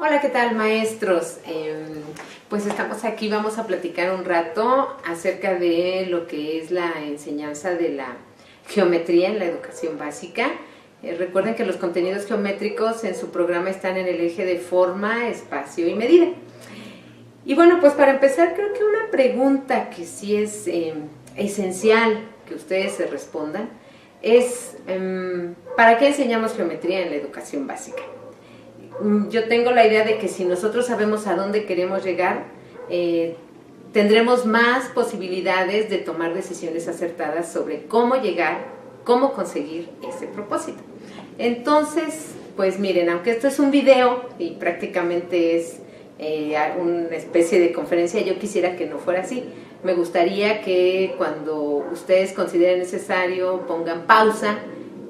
Hola, ¿qué tal, maestros? Pues estamos aquí, vamos a platicar un rato acerca de lo que es la enseñanza de la geometría en la educación básica. Recuerden que los contenidos geométricos en su programa están en el eje de forma, espacio y medida. Y bueno, pues para empezar, creo que una pregunta que sí es esencial que ustedes se respondan es ¿para qué enseñamos geometría en la educación básica? Yo tengo la idea de que si nosotros sabemos a dónde queremos llegar, tendremos más posibilidades de tomar decisiones acertadas sobre cómo llegar, cómo conseguir ese propósito. Entonces, pues miren, aunque esto es un video y prácticamente es una especie de conferencia, yo quisiera que no fuera así. Me gustaría que cuando ustedes consideren necesario pongan pausa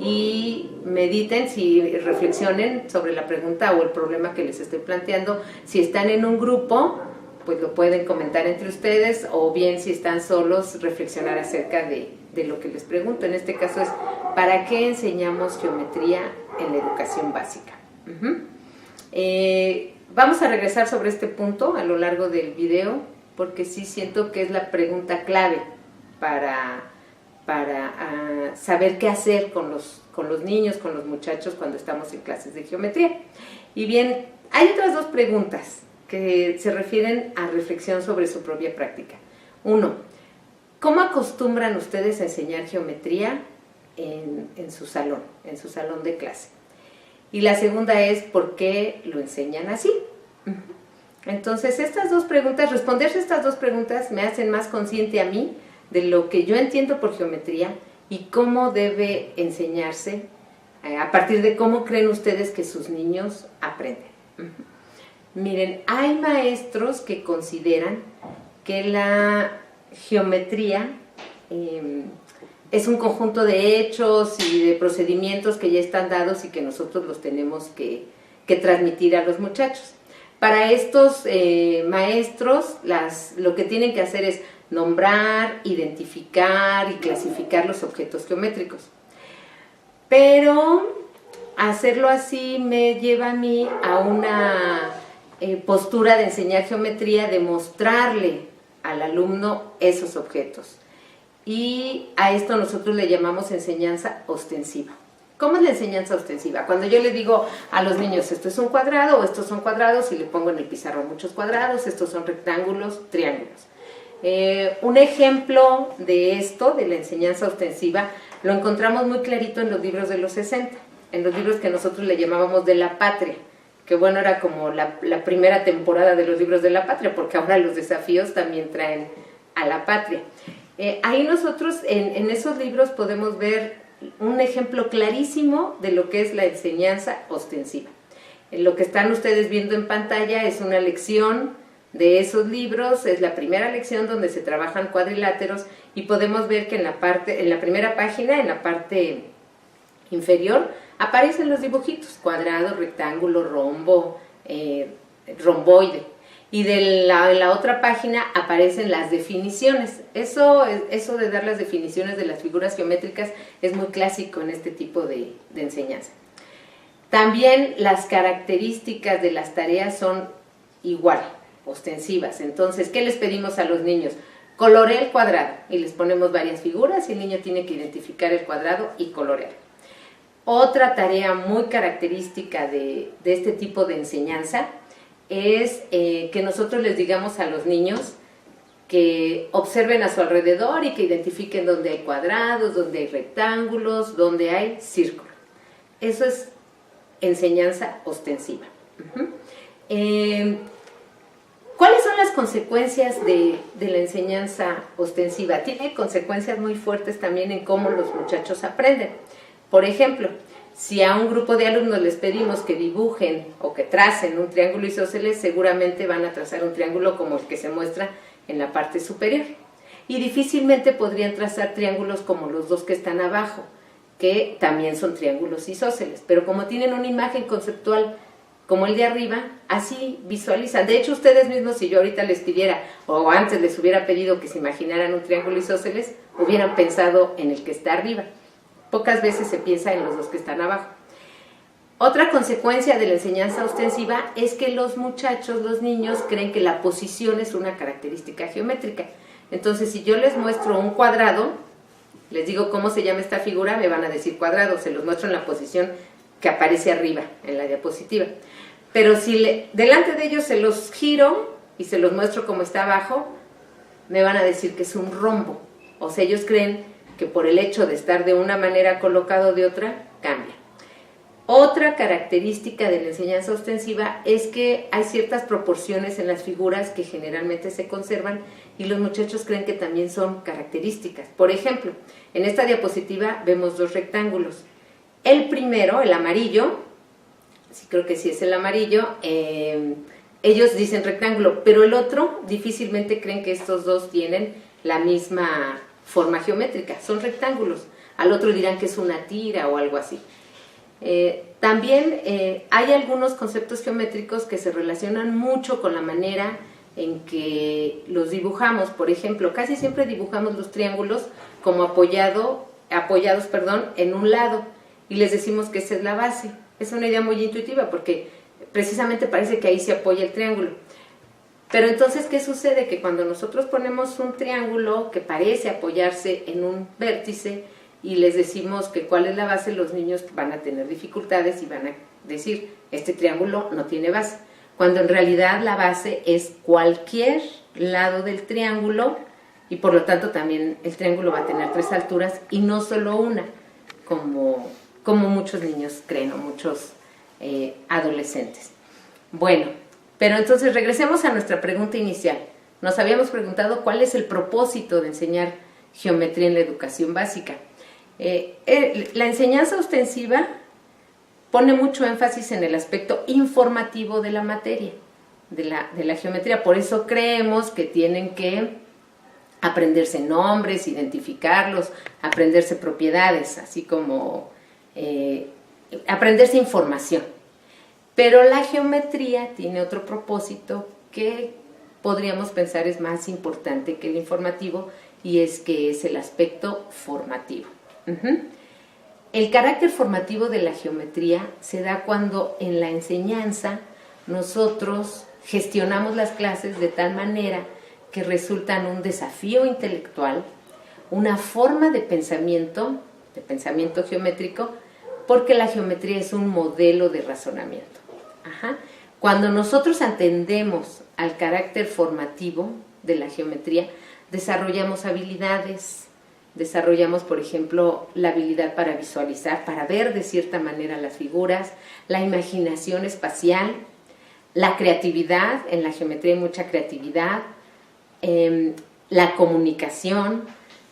y mediten, si reflexionen sobre la pregunta o el problema que les estoy planteando. Si están en un grupo, pues lo pueden comentar entre ustedes, o bien si están solos, reflexionar acerca de lo que les pregunto. En este caso es, ¿para qué enseñamos geometría en la educación básica? Vamos a regresar sobre este punto a lo largo del video, porque sí siento que es la pregunta clave para saber qué hacer con los niños, con los muchachos cuando estamos en clases de geometría. Y bien, hay otras dos preguntas que se refieren a reflexión sobre su propia práctica. Uno, ¿cómo acostumbran ustedes a enseñar geometría en su salón de clase? Y la segunda es, ¿por qué lo enseñan así? Entonces, estas dos preguntas, responderse a estas dos preguntas me hacen más consciente a mí de lo que yo entiendo por geometría y cómo debe enseñarse, a partir de cómo creen ustedes que sus niños aprenden. Miren, hay maestros que consideran que la geometría es un conjunto de hechos y de procedimientos que ya están dados y que nosotros los tenemos que transmitir a los muchachos. Para estos maestros, lo que tienen que hacer es nombrar, identificar y clasificar los objetos geométricos. Pero hacerlo así me lleva a mí a una postura de enseñar geometría, de mostrarle al alumno esos objetos. Y a esto nosotros le llamamos enseñanza ostensiva. ¿Cómo es la enseñanza ostensiva? Cuando yo le digo a los niños, esto es un cuadrado o estos son cuadrados, y le pongo en el pizarrón muchos cuadrados, estos son rectángulos, triángulos. Un ejemplo de esto, de la enseñanza ostensiva, lo encontramos muy clarito en los libros de los 60, en los libros que nosotros le llamábamos de la patria, que bueno, era como la primera temporada de los libros de la patria, porque ahora los desafíos también traen a la patria. Ahí nosotros en esos libros podemos ver un ejemplo clarísimo de lo que es la enseñanza ostensiva. Lo que están ustedes viendo en pantalla es una lección de esos libros, es la primera lección donde se trabajan cuadriláteros, y podemos ver que en la primera página, en la parte inferior, aparecen los dibujitos: cuadrado, rectángulo, rombo, romboide. Y de la otra página aparecen las definiciones. Eso de dar las definiciones de las figuras geométricas es muy clásico en este tipo de enseñanza. También las características de las tareas son igual, ostensivas. Entonces, ¿qué les pedimos a los niños? Coloree el cuadrado, y les ponemos varias figuras y el niño tiene que identificar el cuadrado y colorear. Otra tarea muy característica de este tipo de enseñanza es que nosotros les digamos a los niños que observen a su alrededor y que identifiquen dónde hay cuadrados, dónde hay rectángulos, dónde hay círculos. Eso es enseñanza ostensiva. ¿Cuáles son las consecuencias de la enseñanza ostensiva? Tiene consecuencias muy fuertes también en cómo los muchachos aprenden. Por ejemplo, si a un grupo de alumnos les pedimos que dibujen o que tracen un triángulo isósceles, seguramente van a trazar un triángulo como el que se muestra en la parte superior. Y difícilmente podrían trazar triángulos como los dos que están abajo, que también son triángulos isósceles. Pero como tienen una imagen conceptual como el de arriba, así visualizan. De hecho, ustedes mismos, si yo ahorita les pidiera, o antes les hubiera pedido que se imaginaran un triángulo isósceles, hubieran pensado en el que está arriba. Pocas veces se piensa en los dos que están abajo. Otra consecuencia de la enseñanza ostensiva es que los muchachos, los niños, creen que la posición es una característica geométrica. Entonces, si yo les muestro un cuadrado, les digo cómo se llama esta figura, me van a decir cuadrado, se los muestro en la posición que aparece arriba, en la diapositiva. Pero si delante de ellos se los giro y se los muestro como está abajo, me van a decir que es un rombo. O sea, ellos creen que por el hecho de estar de una manera colocado de otra, cambia. Otra característica de la enseñanza ostensiva es que hay ciertas proporciones en las figuras que generalmente se conservan y los muchachos creen que también son características. Por ejemplo, en esta diapositiva vemos dos rectángulos. El primero, el amarillo, sí creo que sí es el amarillo, ellos dicen rectángulo, pero el otro difícilmente creen que estos dos tienen la misma forma geométrica, son rectángulos. Al otro dirán que es una tira o algo así. También hay algunos conceptos geométricos que se relacionan mucho con la manera en que los dibujamos. Por ejemplo, casi siempre dibujamos los triángulos como apoyados en un lado y les decimos que esa es la base. Es una idea muy intuitiva porque precisamente parece que ahí se apoya el triángulo. Pero entonces, ¿qué sucede? Que cuando nosotros ponemos un triángulo que parece apoyarse en un vértice y les decimos que cuál es la base, los niños van a tener dificultades y van a decir, este triángulo no tiene base. Cuando en realidad la base es cualquier lado del triángulo y por lo tanto también el triángulo va a tener 3 alturas y no solo una, como muchos niños creen o muchos adolescentes. Bueno, pero entonces regresemos a nuestra pregunta inicial. Nos habíamos preguntado cuál es el propósito de enseñar geometría en la educación básica. La enseñanza ostensiva pone mucho énfasis en el aspecto informativo de la materia, de la geometría. Por eso creemos que tienen que aprenderse nombres, identificarlos, aprenderse propiedades, así como aprenderse información. Pero la geometría tiene otro propósito que podríamos pensar es más importante que el informativo, y es que es el aspecto formativo. El carácter formativo de la geometría se da cuando en la enseñanza nosotros gestionamos las clases de tal manera que resultan un desafío intelectual, una forma de pensamiento geométrico, porque la geometría es un modelo de razonamiento. Cuando nosotros atendemos al carácter formativo de la geometría, desarrollamos habilidades. Desarrollamos, por ejemplo, la habilidad para visualizar, para ver de cierta manera las figuras, la imaginación espacial, la creatividad. En la geometría hay mucha creatividad, la comunicación.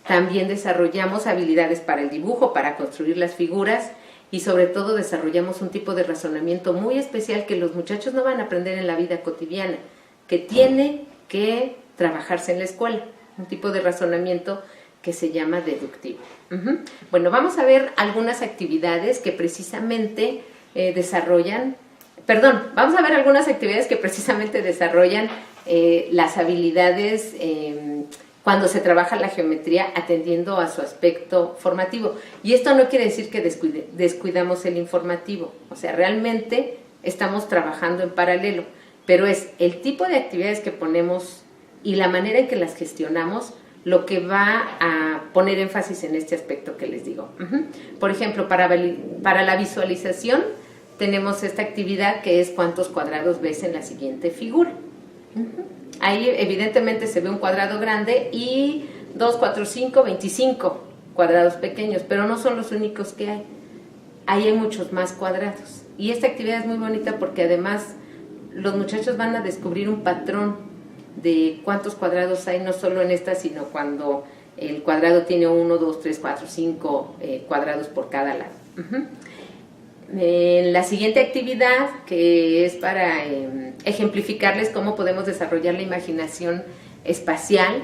También desarrollamos habilidades para el dibujo, para construir las figuras, y sobre todo desarrollamos un tipo de razonamiento muy especial que los muchachos no van a aprender en la vida cotidiana, que tiene que trabajarse en la escuela, un tipo de razonamiento que se llama deductivo. Bueno, vamos a ver algunas actividades que precisamente desarrollan las habilidades cuando se trabaja la geometría atendiendo a su aspecto formativo. Y esto no quiere decir que descuidamos el informativo, o sea, realmente estamos trabajando en paralelo, pero es el tipo de actividades que ponemos y la manera en que las gestionamos lo que va a poner énfasis en este aspecto que les digo. Por ejemplo, para la visualización tenemos esta actividad que es cuántos cuadrados ves en la siguiente figura. Ahí evidentemente se ve un cuadrado grande y 2, 4, 5, 25 cuadrados pequeños, pero no son los únicos que hay. Ahí hay muchos más cuadrados. Y esta actividad es muy bonita porque además los muchachos van a descubrir un patrón de cuántos cuadrados hay, no solo en esta, sino cuando el cuadrado tiene 1, 2, 3, 4, 5 cuadrados por cada lado. La siguiente actividad, que es para ejemplificarles cómo podemos desarrollar la imaginación espacial,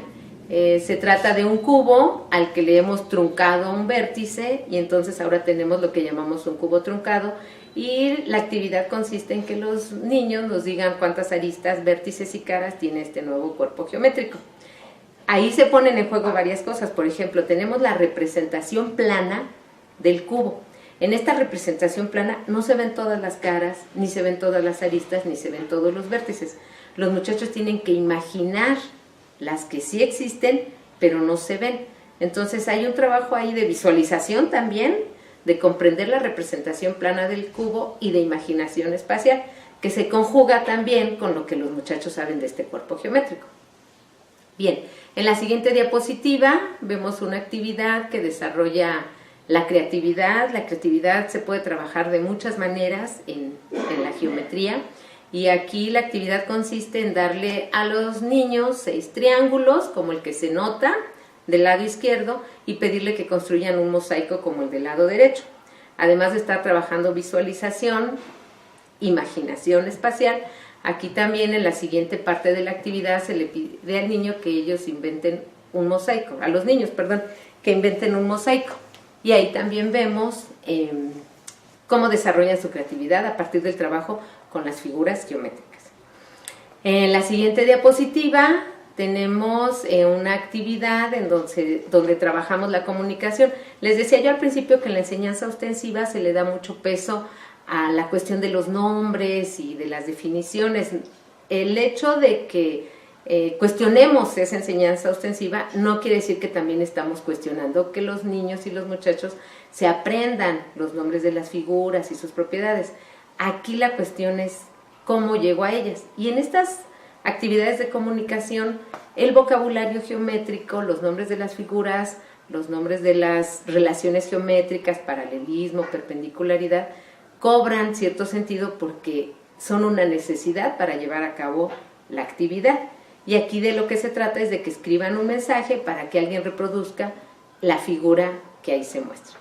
se trata de un cubo al que le hemos truncado un vértice y entonces ahora tenemos lo que llamamos un cubo truncado, y la actividad consiste en que los niños nos digan cuántas aristas, vértices y caras tiene este nuevo cuerpo geométrico. Ahí se ponen en juego varias cosas. Por ejemplo, tenemos la representación plana del cubo. En esta representación plana no se ven todas las caras, ni se ven todas las aristas, ni se ven todos los vértices. Los muchachos tienen que imaginar las que sí existen, pero no se ven. Entonces hay un trabajo ahí de visualización también, de comprender la representación plana del cubo y de imaginación espacial, que se conjuga también con lo que los muchachos saben de este cuerpo geométrico. Bien, en la siguiente diapositiva vemos una actividad que desarrolla la creatividad. La creatividad se puede trabajar de muchas maneras en la geometría, y aquí la actividad consiste en darle a los niños 6 triángulos, como el que se nota del lado izquierdo, y pedirle que construyan un mosaico como el del lado derecho. Además de estar trabajando visualización, imaginación espacial, aquí también en la siguiente parte de la actividad se le pide al niño que ellos inventen un mosaico, a los niños, perdón, que inventen un mosaico. Y ahí también vemos cómo desarrollan su creatividad a partir del trabajo con las figuras geométricas. En la siguiente diapositiva tenemos una actividad en donde trabajamos la comunicación. Les decía yo al principio que en la enseñanza ostensiva se le da mucho peso a la cuestión de los nombres y de las definiciones. El hecho de que cuestionemos esa enseñanza ostensiva no quiere decir que también estamos cuestionando que los niños y los muchachos se aprendan los nombres de las figuras y sus propiedades. Aquí la cuestión es cómo llego a ellas. Y en estas actividades de comunicación, el vocabulario geométrico, los nombres de las figuras, los nombres de las relaciones geométricas, paralelismo, perpendicularidad, cobran cierto sentido porque son una necesidad para llevar a cabo la actividad. Y aquí de lo que se trata es de que escriban un mensaje para que alguien reproduzca la figura que ahí se muestra.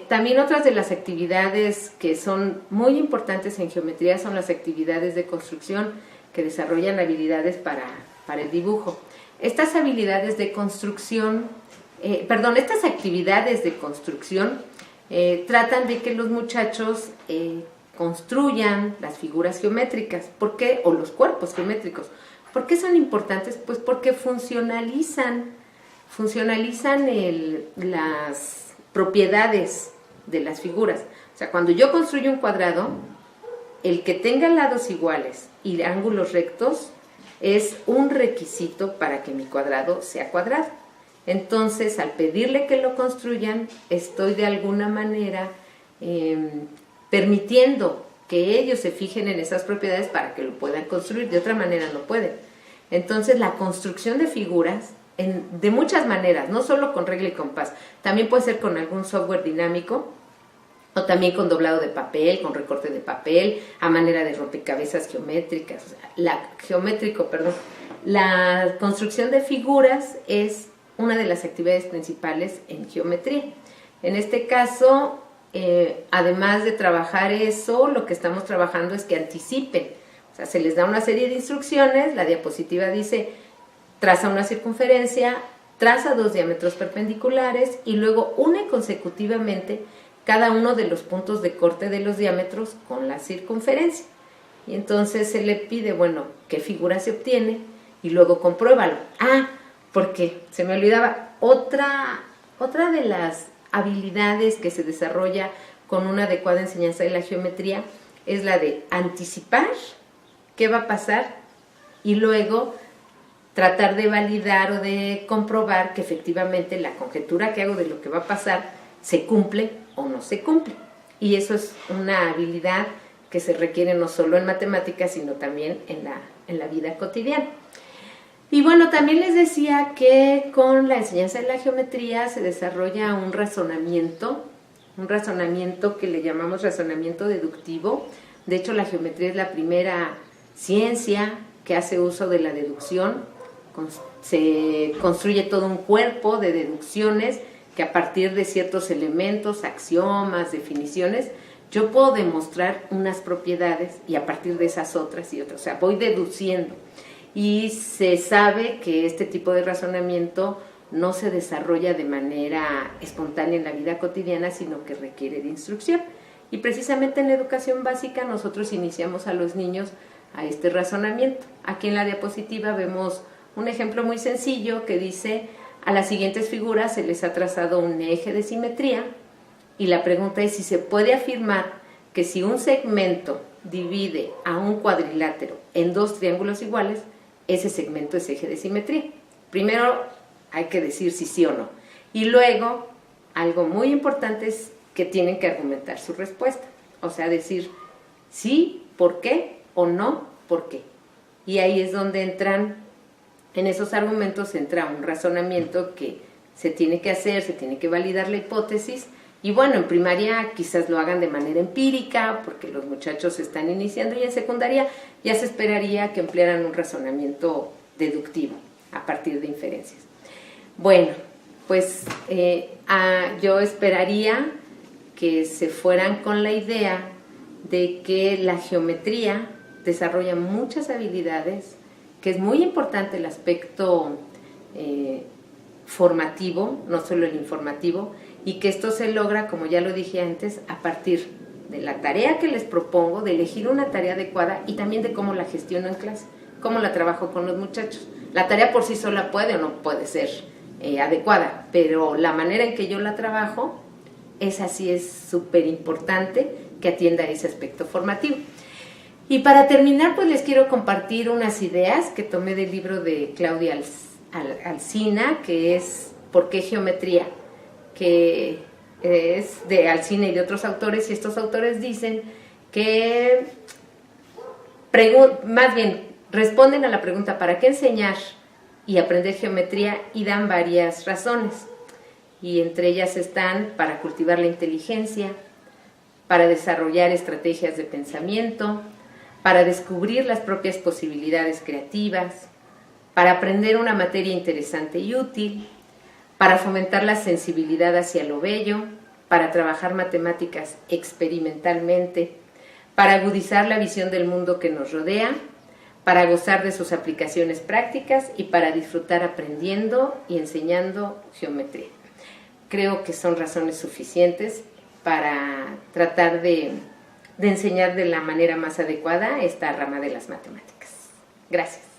También otras de las actividades que son muy importantes en geometría son las actividades de construcción, que desarrollan habilidades para el dibujo. Estas habilidades de construcción, estas actividades de construcción tratan de que los muchachos construyan las figuras geométricas. ¿Por qué? O los cuerpos geométricos. ¿Por qué son importantes? Pues porque funcionalizan las propiedades de las figuras. O sea, cuando yo construyo un cuadrado, el que tenga lados iguales y ángulos rectos es un requisito para que mi cuadrado sea cuadrado. Entonces, al pedirle que lo construyan, estoy de alguna manera permitiendo que ellos se fijen en esas propiedades para que lo puedan construir. De otra manera no pueden. Entonces, la construcción de figuras de muchas maneras, no solo con regla y compás, también puede ser con algún software dinámico, o también con doblado de papel, con recorte de papel, a manera de rompecabezas geométricas. O sea, la construcción de figuras es una de las actividades principales en geometría. En este caso, además de trabajar eso, lo que estamos trabajando es que anticipen. O sea, se les da una serie de instrucciones, la diapositiva dice: traza una circunferencia, traza 2 diámetros perpendiculares y luego une consecutivamente cada uno de los puntos de corte de los diámetros con la circunferencia. Y entonces se le pide, bueno, qué figura se obtiene y luego compruébalo. Porque se me olvidaba, otra de las habilidades que se desarrolla con una adecuada enseñanza de la geometría es la de anticipar qué va a pasar y luego tratar de validar o de comprobar que efectivamente la conjetura que hago de lo que va a pasar se cumple o no se cumple. Y eso es una habilidad que se requiere no solo en matemáticas, sino también en la vida cotidiana. Y bueno, también les decía que con la enseñanza de la geometría se desarrolla un razonamiento que le llamamos razonamiento deductivo. De hecho, la geometría es la primera ciencia que hace uso de la deducción. Se construye todo un cuerpo de deducciones que a partir de ciertos elementos, axiomas, definiciones, yo puedo demostrar unas propiedades y a partir de esas otras y otras. O sea, voy deduciendo. Y se sabe que este tipo de razonamiento no se desarrolla de manera espontánea en la vida cotidiana, sino que requiere de instrucción. Y precisamente en la educación básica nosotros iniciamos a los niños a este razonamiento. Aquí en la diapositiva vemos un ejemplo muy sencillo que dice: a las siguientes figuras se les ha trazado un eje de simetría Y la pregunta es si se puede afirmar que si un segmento divide a un cuadrilátero en dos triángulos iguales, ese segmento es eje de simetría. Primero hay que decir si sí o no. Y luego, algo muy importante es que tienen que argumentar su respuesta. O sea, decir sí, ¿por qué? O no, ¿por qué? Y ahí es donde entran, en esos argumentos entra un razonamiento que se tiene que hacer, se tiene que validar la hipótesis. Y bueno, en primaria quizás lo hagan de manera empírica, porque los muchachos están iniciando, y en secundaria ya se esperaría que emplearan un razonamiento deductivo a partir de inferencias. Bueno, pues yo esperaría que se fueran con la idea de que la geometría desarrolla muchas habilidades, que es muy importante el aspecto formativo, no solo el informativo, y que esto se logra, como ya lo dije antes, a partir de la tarea que les propongo, de elegir una tarea adecuada y también de cómo la gestiono en clase, cómo la trabajo con los muchachos. La tarea por sí sola puede o no puede ser adecuada, pero la manera en que yo la trabajo, esa sí es súper importante que atienda ese aspecto formativo. Y para terminar, pues les quiero compartir unas ideas que tomé del libro de Claudia Alsina, que es ¿Por qué geometría?, que es de Alsina y de otros autores, y estos autores dicen que más bien responden a la pregunta ¿para qué enseñar y aprender geometría? Y dan varias razones, y entre ellas están para cultivar la inteligencia, para desarrollar estrategias de pensamiento, para descubrir las propias posibilidades creativas, para aprender una materia interesante y útil, para fomentar la sensibilidad hacia lo bello, para trabajar matemáticas experimentalmente, para agudizar la visión del mundo que nos rodea, para gozar de sus aplicaciones prácticas y para disfrutar aprendiendo y enseñando geometría. Creo que son razones suficientes para tratar de enseñar de la manera más adecuada esta rama de las matemáticas. Gracias.